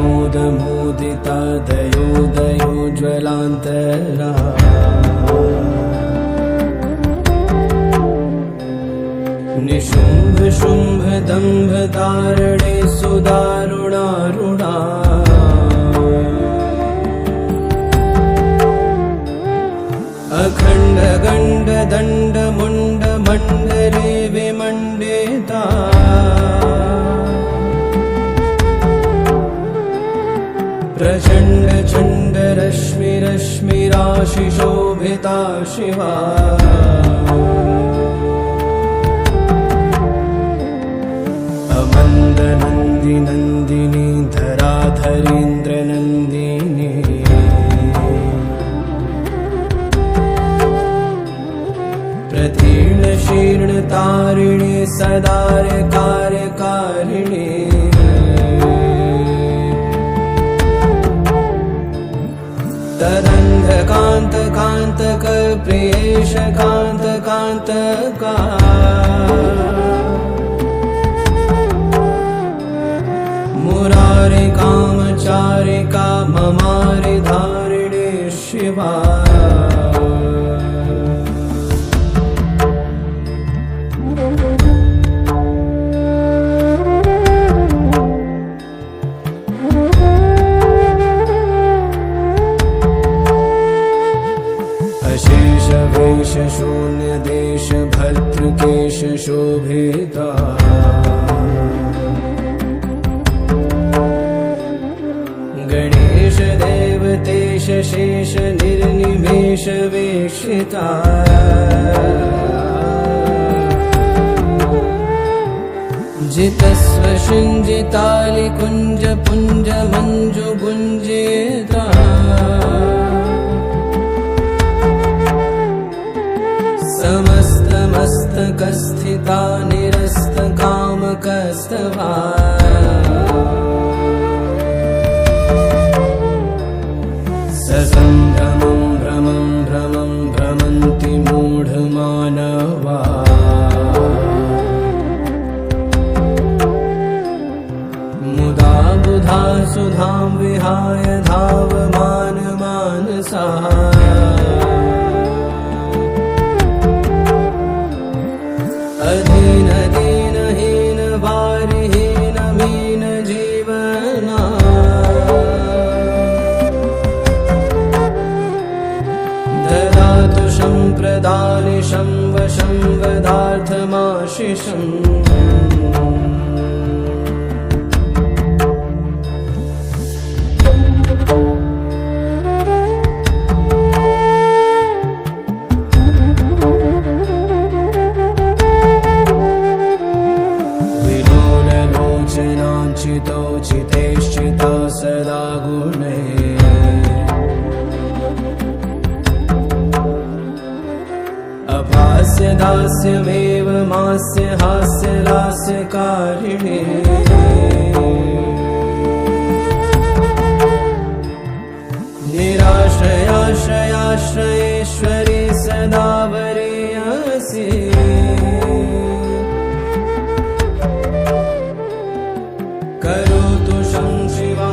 विनोदमोदमोदिता दयोदयोज्ज्वलान्तरा निशुम्भ शुम्भ दम्भ तारणे सुदारुणारुणा अखण्ड गण्ड दण्ड मुण्ड मण्डले विमण्डिता प्रचण्ड चण्ड रश्मि रश्मिराशि शोभिता शिवा अमन्द नन्दी नन्दिनी धराधरेन्द्र नन्दिनी प्रतीर्ण शीर्ण तारिणी सदार कार्यकारिणी तदन्ध कान्त कान्तक प्रियेश कान्त कान्तका मुरारि कामचारिका ममारि धारिणी शिवा अशेष वेश शून्य देश भद्रकेश शोभिता गणेश देवतेश शेष निर्निमेष वेशिता जितस्व शुञ्जितालि कुञ्ज पुञ्ज मञ्जु गुञ्जिता समस्त मस्तकस्थिता निरस्त कामकस्तवा ससंभ्रमं भ्रमं भ्रमं भ्रमन्ति मूढमानवा मुदा बुधा सुधां विहाय धावमान मानसा अधीन दीन हीन वारिहीन मीन जीवना ददातु सम्प्रदानिशं वशं वदार्थमाशिषम् चितो चितेश्चिता सदा गुणे अभास्य दास्यमेव मास्य हास्य लास्यकारिणे निराश्रयाश्रयाश्रयेश्वरी सदा वरीयसि करोतु शं शिवा